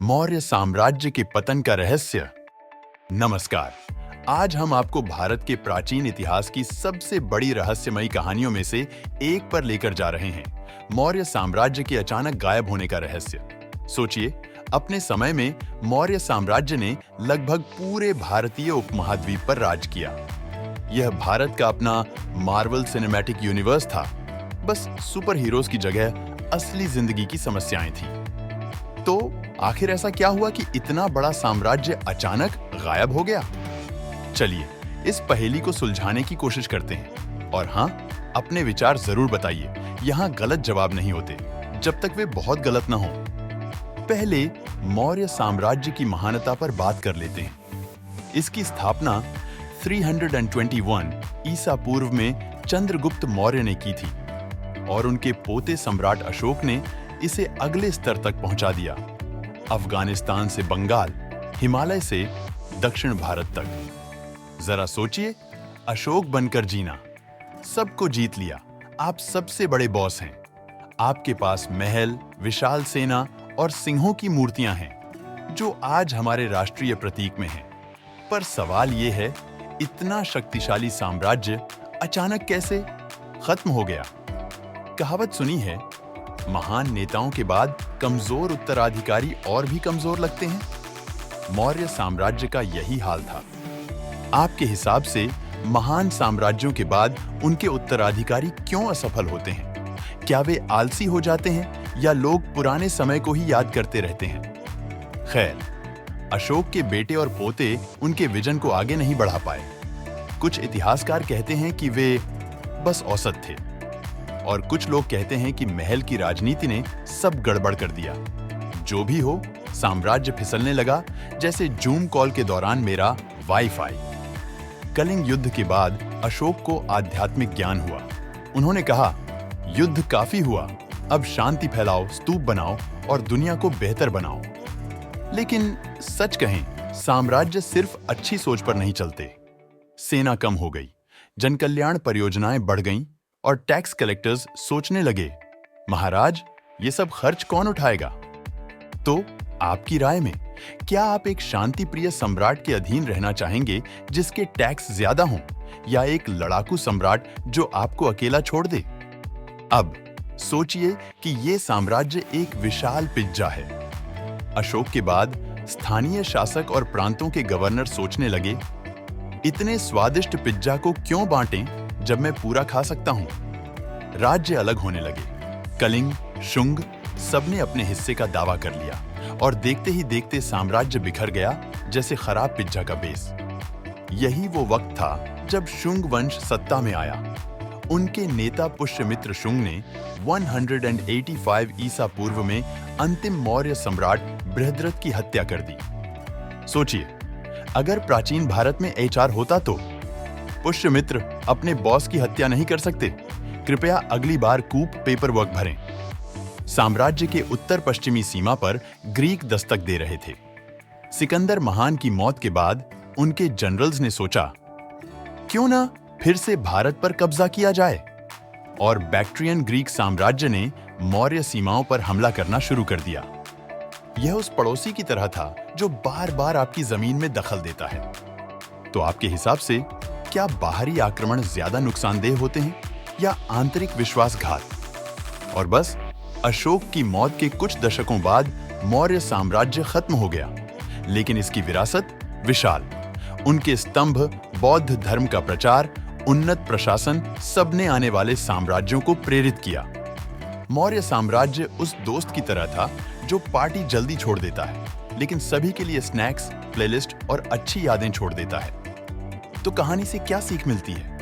मौर्य साम्राज्य के पतन का रहस्य। नमस्कार, आज हम आपको भारत के प्राचीन इतिहास की सबसे बड़ी रहस्यमयी कहानियों में से एक पर लेकर जा रहे हैं, मौर्य साम्राज्य के अचानक गायब होने का रहस्य। सोचिए, अपने समय में मौर्य साम्राज्य ने लगभग पूरे भारतीय उपमहाद्वीप पर राज किया। यह भारत का अपना मार्वल सिनेमैटिक यूनिवर्स था, बस सुपर हीरोज की जगह असली जिंदगी की समस्याएं थीं। तो आखिर ऐसा क्या हुआ कि इतना बड़ा साम्राज्य अचानक गायब हो गया? चलिए इस पहेली को सुलझाने की कोशिश करते हैं। और हाँ, अपने विचार जरूर बताइए, यहाँ गलत जवाब नहीं होते जब तक वे बहुत गलत ना हो। पहले मौर्य साम्राज्य की महानता पर बात कर लेते हैं। इसकी स्थापना 321 ईसा पूर्व में चंद्रगुप्त मौर्य ने की थी और उनके पोते सम्राट अशोक ने इसे अगले स्तर तक पहुंचा दिया, अफगानिस्तान से बंगाल, हिमालय से दक्षिण भारत तक। जरा सोचिए, अशोक बनकर जीना, सबको जीत लिया, आप सबसे बड़े बॉस हैं। आपके पास महल, विशाल सेना और सिंहों की मूर्तियां हैं, जो आज हमारे राष्ट्रीय प्रतीक में हैं। पर सवाल यह है, इतना शक्तिशाली साम्राज्य अचानक कैसे खत्म हो गया? कहावत सुनी है, महान नेताओं के बाद कमजोर उत्तराधिकारी और भी कमजोर लगते हैं। मौर्य साम्राज्य का यही हाल था। आपके हिसाब से महान साम्राज्यों के बाद उनके उत्तराधिकारी क्यों असफल होते हैं? क्या वे आलसी हो जाते हैं या लोग पुराने समय को ही याद करते रहते हैं? खैर, अशोक के बेटे और पोते उनके विजन को आगे नहीं बढ़ा पाए। कुछ इतिहासकार कहते हैं कि वे बस औसत थे, और कुछ लोग कहते हैं कि महल की राजनीति ने सब गड़बड़ कर दिया। जो भी हो, साम्राज्य फिसलने लगा, जैसे जूम कॉल के दौरान मेरा वाईफाई। कलिंग युद्ध के बाद अशोक को आध्यात्मिक ज्ञान हुआ। उन्होंने कहा, युद्ध काफी हुआ, अब शांति फैलाओ, स्तूप बनाओ और दुनिया को बेहतर बनाओ। लेकिन सच कहें, साम्राज्य सिर्फ अच्छी सोच पर नहीं चलते। सेना कम हो गई, जनकल्याण परियोजनाएं बढ़ गईं और टैक्स कलेक्टर्स सोचने लगे, महाराज, ये सब खर्च कौन उठाएगा? तो आपकी राय में, क्या आप एक शांति प्रिय सम्राट के अधीन रहना चाहेंगे जिसके टैक्स ज्यादा हों, या एक लड़ाकू सम्राट जो आपको अकेला छोड़ दे? अब सोचिए कि ये साम्राज्य एक विशाल पिज्जा है। अशोक के बाद स्थानीय शासक और प्रांतों के गवर्नर सोचने लगे, इतने स्वादिष्ट पिज्जा को क्यों बांटें जब मैं पूरा खा सकता हूं? राज्य अलग होने लगे। कलिंग, शुंग सबने अपने हिस्से का दावा कर लिया और देखते ही देखते साम्राज्य बिखर गया जैसे खराब पिज्जा का बेस। यही वो वक्त था जब शुंग वंश सत्ता में आया। उनके नेता पुष्यमित्र शुंग ने 185 ईसा पूर्व में अंतिम मौर्य सम्राट बृहद्रथ की हत्या कर दी। सोचिए, अगर प्राचीन भारत में एचआर होता तो पुष्यमित्र अपने बॉस की हत्या नहीं कर सकते। कृपया अगली बार कूप पेपर वर्क भरें। साम्राज्य के उत्तर पश्चिमी सीमा पर ग्रीक दस्तक दे रहे थे। सिकंदर महान की मौत के बाद उनके जनरल्स ने सोचा, क्यों ना फिर से भारत पर कब्जा किया जाए? और बैक्ट्रियन ग्रीक साम्राज्य ने मौर्य सीमाओं पर हमला करना शुरू कर दिया। यह उस पड़ोसी की तरह था जो बार बार आपकी जमीन में दखल देता है। तो आपके हिसाब से क्या बाहरी आक्रमण ज्यादा नुकसानदेह होते हैं या आंतरिक विश्वासघात? और बस अशोक की मौत के कुछ दशकों बाद मौर्य साम्राज्य खत्म हो गया, लेकिन इसकी विरासत विशाल। उनके स्तंभ, बौद्ध धर्म का प्रचार, उन्नत प्रशासन, सबने आने वाले साम्राज्यों को प्रेरित किया। मौर्य साम्राज्य उस दोस्त की तरह था जो पार्टी जल्दी छोड़ देता है, लेकिन सभी के लिए स्नैक्स, प्लेलिस्ट और अच्छी यादें छोड़ देता है। तो कहानी से क्या सीख मिलती है?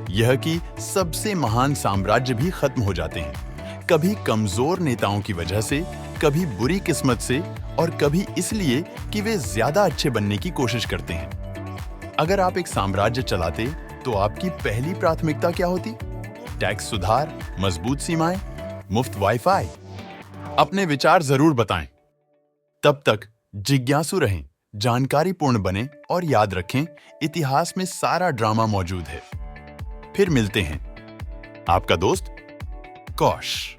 यह कि सबसे महान साम्राज्य भी खत्म हो जाते हैं, कभी कमजोर नेताओं की वजह से, कभी बुरी किस्मत से, और कभी इसलिए कि वे ज्यादा अच्छे बनने की कोशिश करते हैं। अगर आप एक साम्राज्य चलाते तो आपकी पहली प्राथमिकता क्या होती? टैक्स सुधार, मजबूत सीमाएं, मुफ्त वाईफाई? अपने विचार जरूर बताएं। तब तक जिज्ञासु रहें, जानकारीपूर्ण बने और याद रखें, इतिहास में सारा ड्रामा मौजूद है। फिर मिलते हैं। आपका दोस्त कौश।